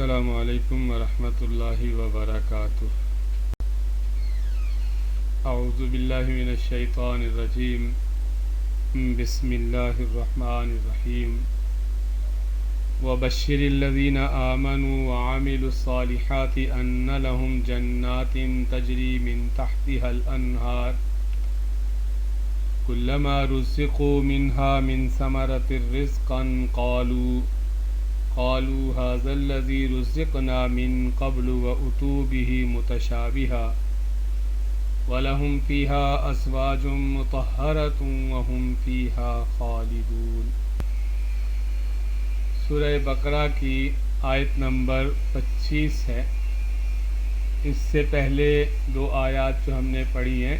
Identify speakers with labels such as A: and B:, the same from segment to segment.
A: السلام علیکم ورحمۃ اللہ وبرکاتہ۔ اعوذ باللہ من الشیطان الرجیم، بسم اللہ الرحمن الرحیم۔ وبشر الذین آمنوا وعملوا الصالحات ان لهم جنات تجری من تحتها الانہار كلما رزقوا منها من ثمرة رزقا قالوا هذا الذي رزقنا من قبل وأتوا به متشابها ولهم فيها أزواج مطهرة وهم فيها خالدون۔ سورہ بقرہ کی آیت نمبر 25 ہے۔ اس سے پہلے دو آیات جو ہم نے پڑھی ہیں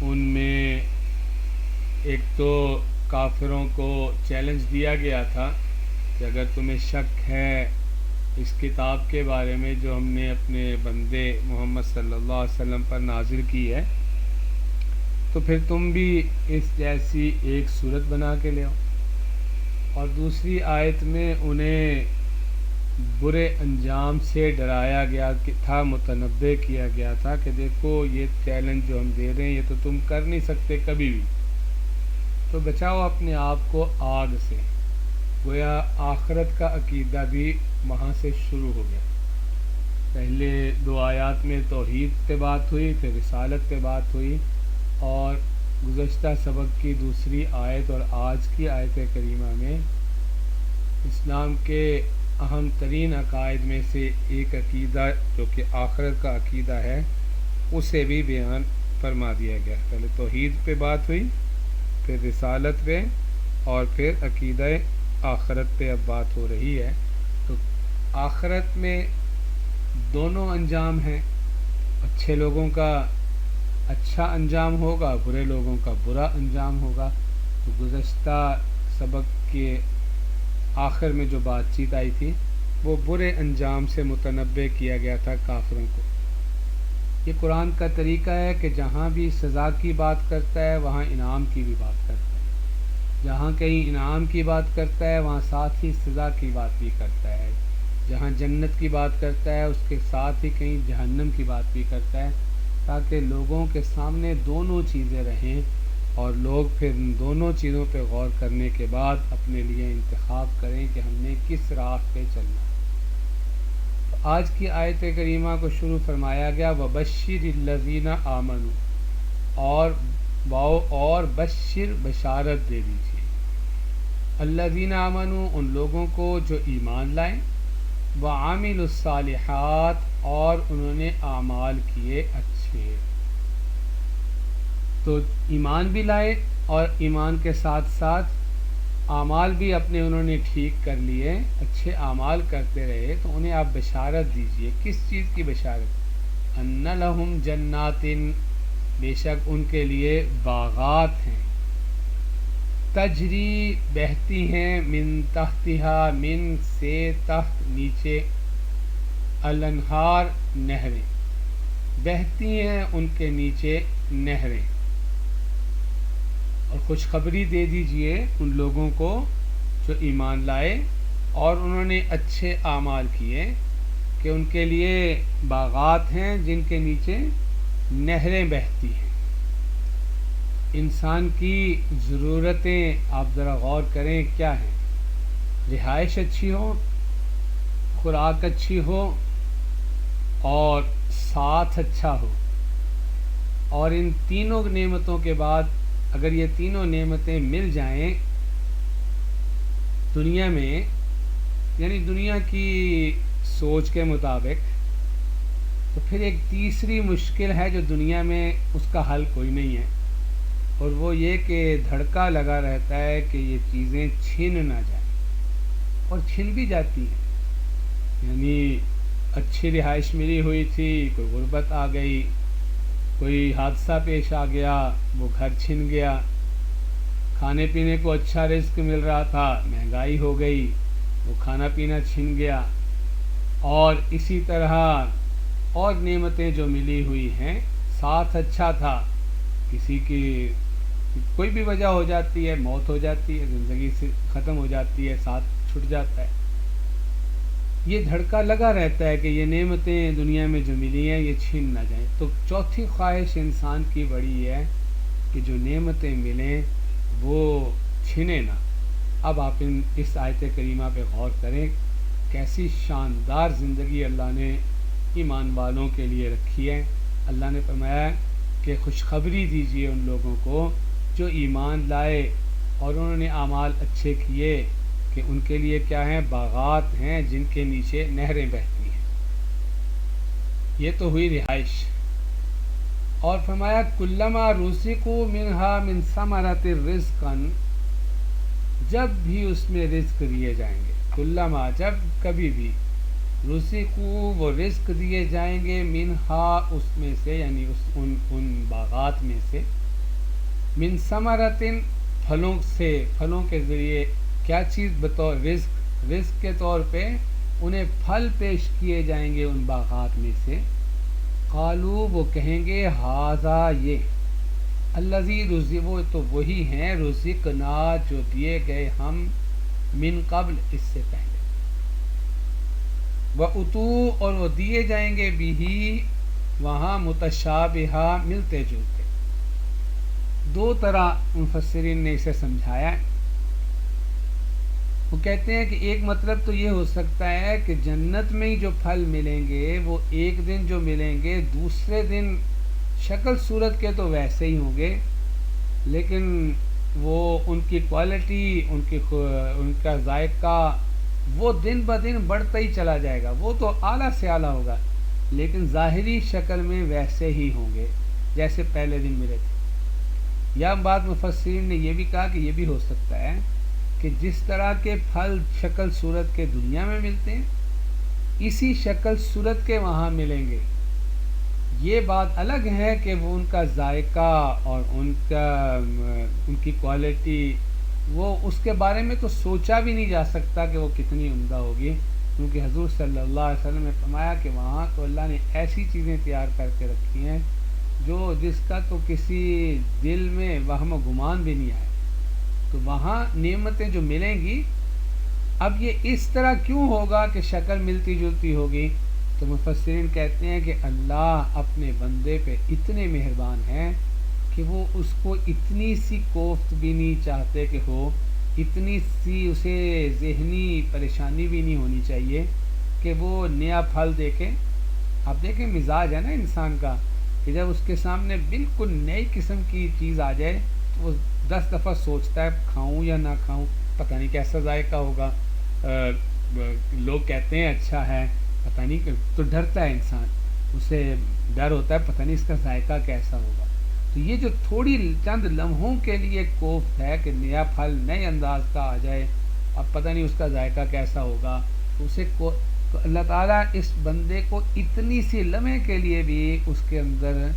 A: ان میں ایک تو کافروں کو چیلنج دیا گیا تھا کہ اگر تمہیں شک ہے اس کتاب کے بارے میں جو ہم نے اپنے بندے محمد صلی اللہ علیہ وسلم پر نازل کی ہے تو پھر تم بھی اس جیسی ایک صورت بنا کے لے آؤ۔ اور دوسری آیت میں انہیں برے انجام سے ڈرایا گیا تھا، متنبہ کیا گیا تھا کہ دیکھو یہ چیلنج جو ہم دے رہے ہیں یہ تو تم کر نہیں سکتے کبھی بھی، تو بچاؤ اپنے آپ کو آگ سے۔ گویا آخرت کا عقیدہ بھی وہاں سے شروع ہو گیا۔ پہلے دو آیات میں توحید پہ بات ہوئی، پھر رسالت پہ بات ہوئی، اور گزشتہ سبق کی دوسری آیت اور آج کی آیت کریمہ میں اسلام کے اہم ترین عقائد میں سے ایک عقیدہ جو کہ آخرت کا عقیدہ ہے اسے بھی بیان فرما دیا گیا۔ پہلے توحید پہ بات ہوئی، پھر رسالت پہ، اور پھر عقیدہ آخرت پہ اب بات ہو رہی ہے۔ تو آخرت میں دونوں انجام ہیں، اچھے لوگوں کا اچھا انجام ہوگا، برے لوگوں کا برا انجام ہوگا۔ تو گزشتہ سبق کے آخر میں جو بات چیت آئی تھی وہ برے انجام سے متنبہ کیا گیا تھا کافروں کو۔ یہ قرآن کا طریقہ ہے کہ جہاں بھی سزا کی بات کرتا ہے وہاں انعام کی بھی بات کرتا ہے، جہاں کہیں انعام کی بات کرتا ہے وہاں ساتھ ہی سزا کی بات بھی کرتا ہے، جہاں جنت کی بات کرتا ہے اس کے ساتھ ہی کہیں جہنم کی بات بھی کرتا ہے، تاکہ لوگوں کے سامنے دونوں چیزیں رہیں اور لوگ پھر ان دونوں چیزوں پہ غور کرنے کے بعد اپنے لیے انتخاب کریں کہ ہم نے کس راہ پہ چلنا ہے۔ تو آج کی آیت کریمہ کو شروع فرمایا گیا وَبَشِّرِ الَّذِينَ آمَنُوا، اور بشر بشارت دے دیجیے، الذین آمنوا ان لوگوں کو جو ایمان لائیں، وعاملوا الصالحات اور انہوں نے اعمال کیے اچھے۔ تو ایمان بھی لائے اور ایمان کے ساتھ ساتھ اعمال بھی اپنے انہوں نے ٹھیک کر لیے، اچھے اعمال کرتے رہے، تو انہیں آپ بشارت دیجیے۔ کس چیز کی بشارت؟ ان لہم جنات، بے شک ان کے لیے باغات ہیں، تجری بہتی ہیں، من تحتہا من سے تحت نیچے، الانہار نہریں، بہتی ہیں ان کے نیچے نہریں۔ اور خوشخبری دے دیجئے ان لوگوں کو جو ایمان لائے اور انہوں نے اچھے اعمال کیے کہ ان کے لیے باغات ہیں جن کے نیچے نہریں بہتی ہیں۔ انسان کی ضرورتیں آپ ذرا غور کریں کیا ہیں؟ رہائش اچھی ہو، خوراک اچھی ہو، اور ساتھ اچھا ہو، اور ان تینوں نعمتوں کے بعد اگر یہ تینوں نعمتیں مل جائیں دنیا میں، یعنی دنیا کی سوچ کے مطابق، تو پھر ایک تیسری مشکل ہے جو دنیا میں اس کا حل کوئی نہیں ہے، اور وہ یہ کہ دھڑکا لگا رہتا ہے کہ یہ چیزیں چھن نہ جائیں، اور چھن بھی جاتی ہیں۔ یعنی اچھی رہائش ملی ہوئی تھی، کوئی غربت آ گئی، کوئی حادثہ پیش آ گیا، وہ گھر چھن گیا، کھانے پینے کو اچھا رزق مل رہا تھا، مہنگائی ہو گئی، وہ کھانا پینا چھن گیا، اور اسی طرح اور نعمتیں جو ملی ہوئی ہیں، ساتھ اچھا تھا، کسی کی کوئی بھی وجہ ہو جاتی ہے، موت ہو جاتی ہے، زندگی سے ختم ہو جاتی ہے، ساتھ چھٹ جاتا ہے۔ یہ دھڑکا لگا رہتا ہے کہ یہ نعمتیں دنیا میں جو ملی ہیں یہ چھین نہ جائیں. تو چوتھی خواہش انسان کی بڑی ہے کہ جو نعمتیں ملیں وہ چھنے نہ. اب آپ اس آیت کریمہ پہ غور کریں، کیسی شاندار زندگی اللہ نے ایمان والوں کے لیے رکھی ہے. اللہ نے فرمایا کہ خوشخبری دیجیے ان لوگوں کو جو ایمان لائے اور انہوں نے اعمال اچھے کیے کہ ان کے لیے کیا ہیں؟ باغات ہیں جن کے نیچے نہریں بہتی ہیں. یہ تو ہوئی رہائش. اور فرمایا کلما رزقوا منہا من ثمرۃ رزقا، جب بھی اس میں رزق دیے جائیں گے، کلما جب کبھی بھی، رزقوا وہ رزق دیے جائیں گے، منہا اس میں سے یعنی ان باغات میں سے، من ثمرۃ پھلوں سے، پھلوں کے ذریعے کیا چیز بطور رزق کے طور پہ انہیں پھل پیش کیے جائیں گے ان باغات میں سے. قالوا وہ کہیں گے ھذا یہ، الذی رزقوا تو وہی ہیں، رزقنا جو دیے گئے ہم، من قبل اس سے پہلے، وَأُتُوا اور وہ دیے جائیں گے بھی وہاں متشابہہ ملتے جلتے. دو طرح مفسرین نے اسے سمجھایا ہے. وہ کہتے ہیں کہ ایک مطلب تو یہ ہو سکتا ہے کہ جنت میں ہی جو پھل ملیں گے وہ ایک دن جو ملیں گے دوسرے دن شکل صورت کے تو ویسے ہی ہوں گے، لیکن وہ ان کی کوالٹی، ان کا ذائقہ وہ دن بدن بڑھتا ہی چلا جائے گا. وہ تو اعلیٰ سے اعلیٰ ہوگا، لیکن ظاہری شکل میں ویسے ہی ہوں گے جیسے پہلے دن ملے تھے. یا بعض مفسرین نے یہ بھی کہا کہ یہ بھی ہو سکتا ہے کہ جس طرح کے پھل شکل صورت کے دنیا میں ملتے ہیں اسی شکل صورت کے وہاں ملیں گے. یہ بات الگ ہے کہ وہ ان کا ذائقہ اور ان کی کوالٹی، وہ اس کے بارے میں تو سوچا بھی نہیں جا سکتا کہ وہ کتنی عمدہ ہوگی، کیونکہ حضور صلی اللہ علیہ وسلم نے فرمایا کہ وہاں تو اللہ نے ایسی چیزیں تیار کر کے رکھی ہیں جس کا تو کسی دل میں وہم و گمان بھی نہیں آئے. تو وہاں نعمتیں جو ملیں گی، اب یہ اس طرح کیوں ہوگا کہ شکل ملتی جلتی ہوگی؟ تو مفسرین کہتے ہیں کہ اللہ اپنے بندے پہ اتنے مہربان ہیں کہ وہ اس کو اتنی سی کوفت بھی نہیں چاہتے کہ ہو، اتنی سی اسے ذہنی پریشانی بھی نہیں ہونی چاہیے کہ وہ نیا پھل دیکھے. آپ دیکھیں مزاج ہے نا انسان کا کہ جب اس کے سامنے بالکل نئی قسم کی چیز آ جائے تو وہ 10 دفعہ سوچتا ہے کھاؤں یا نہ کھاؤں، پتہ نہیں کیسا ذائقہ ہوگا. لوگ کہتے ہیں اچھا ہے، پتہ نہیں، تو ڈرتا ہے انسان، اسے ڈر ہوتا ہے پتہ نہیں اس کا ذائقہ کیسا ہوگا. تو یہ جو تھوڑی چند لمحوں کے لیے کوفت ہے کہ نیا پھل نئے انداز کا آ جائے، اب پتہ نہیں اس کا ذائقہ کیسا ہوگا، تو اللہ تعالیٰ اس بندے کو اتنی سی لمحے کے لیے بھی اس کے اندر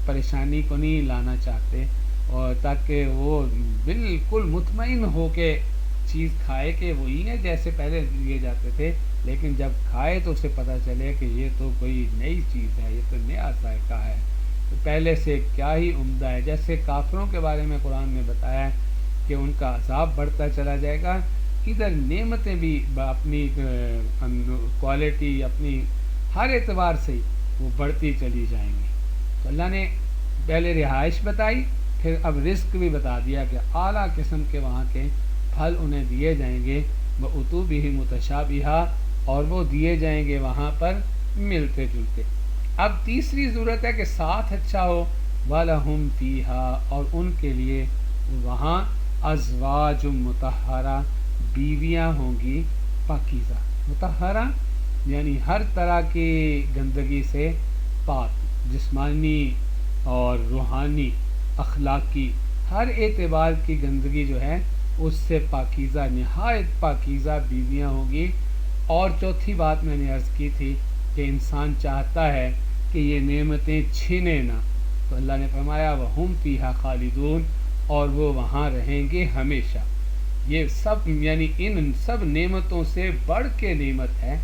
A: پریشانی کو نہیں لانا چاہتے، اور تاکہ وہ بالکل مطمئن ہو کے چیز کھائے کہ وہی ہے جیسے پہلے دیے جاتے تھے، لیکن جب کھائے تو اسے پتہ چلے کہ یہ تو کوئی نئی چیز ہے، یہ تو نیا ذائقہ ہے، تو پہلے سے کیا ہی عمدہ ہے. جیسے کافروں کے بارے میں قرآن نے بتایا ہے کہ ان کا عذاب بڑھتا چلا جائے گا، ادھر نعمتیں بھی اپنی کوالٹی، اپنی ہر اعتبار سے وہ بڑھتی چلی جائیں گی. تو اللہ نے پہلے رہائش بتائی، پھر اب رزق بھی بتا دیا کہ اعلیٰ قسم کے وہاں کے پھل انہیں دیے جائیں گے، وَأُتُوا بِهِ مُتَشَابِهًا اور وہ دیے جائیں گے وہاں پر ملتے جلتے. اب تیسری ضرورت ہے کہ ساتھ اچھا ہو، وَلَهُمْ فِيهَا اور ان کے لیے وہاں ازواج مطہرہ بیویاں ہوں گی پاکیزہ. مطہرہ یعنی ہر طرح کی گندگی سے پاک، جسمانی اور روحانی اخلاقی ہر اعتبار کی گندگی جو ہے اس سے پاکیزہ، نہایت پاکیزہ بیویاں ہوں گی. اور چوتھی بات میں نے عرض کی تھی کہ انسان چاہتا ہے کہ یہ نعمتیں چھینے نہ، تو اللہ نے فرمایا وَهُمْ فِيهَا خَالِدُونَ اور وہ وہاں رہیں گے ہمیشہ. یہ سب یعنی ان سب نعمتوں سے بڑھ کے نعمت ہے،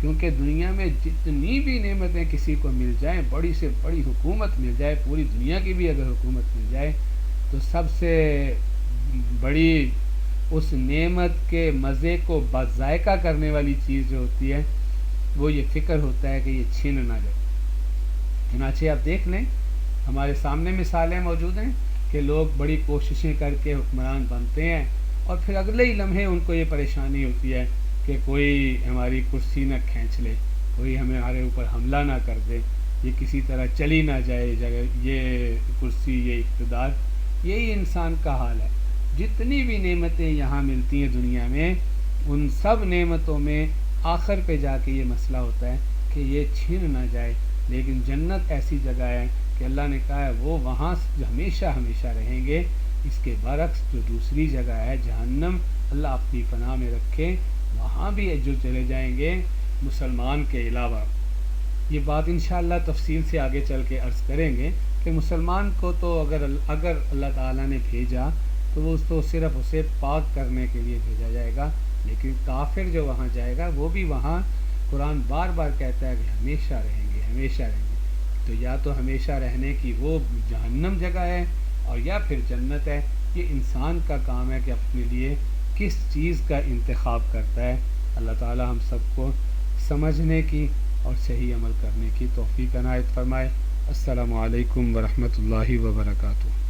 A: کیونکہ دنیا میں جتنی بھی نعمتیں کسی کو مل جائیں، بڑی سے بڑی حکومت مل جائے، پوری دنیا کی بھی اگر حکومت مل جائے، تو سب سے بڑی اس نعمت کے مزے کو بذائقہ کرنے والی چیز جو ہوتی ہے وہ یہ فکر ہوتا ہے کہ یہ چھین نہ جائے۔ چنانچہ آپ دیکھ لیں، ہمارے سامنے مثالیں موجود ہیں کہ لوگ بڑی کوششیں کر کے حکمران بنتے ہیں اور پھر اگلے ہی لمحے ان کو یہ پریشانی ہوتی ہے کہ کوئی ہماری کرسی نہ کھینچ لے، کوئی ہمارے اوپر حملہ نہ کر دے، یہ کسی طرح چلی نہ جائے یہ کرسی، یہ اقتدار۔ یہی انسان کا حال ہے۔ جتنی بھی نعمتیں یہاں ملتی ہیں دنیا میں، ان سب نعمتوں میں آخر پہ جا کے یہ مسئلہ ہوتا ہے کہ یہ چھین نہ جائے۔ لیکن جنت ایسی جگہ ہے کہ اللہ نے کہا ہے وہ وہاں ہمیشہ ہمیشہ رہیں گے۔ اس کے برعکس جو دوسری جگہ ہے جہنم، اللہ اپنی پناہ میں رکھے، وہاں بھی جو چلے جائیں گے مسلمان کے علاوہ۔ یہ بات انشاءاللہ تفصیل سے آگے چل کے عرض کریں گے کہ مسلمان کو تو اگر اللہ تعالیٰ نے بھیجا تو وہ تو صرف اسے پاک کرنے کے لیے بھیجا جائے گا، لیکن کافر جو وہاں جائے گا وہ بھی وہاں قرآن بار بار کہتا ہے کہ ہمیشہ رہیں گے، ہمیشہ رہیں گے۔ تو یا تو ہمیشہ رہنے کی وہ جہنم جگہ ہے اور یا پھر جنت ہے۔ یہ انسان کا کام ہے کہ اپنے لیے کس چیز کا انتخاب کرتا ہے۔ اللہ تعالی ہم سب کو سمجھنے کی اور صحیح عمل کرنے کی توفیق عنایت فرمائے۔ السلام علیکم ورحمۃ اللہ وبرکاتہ۔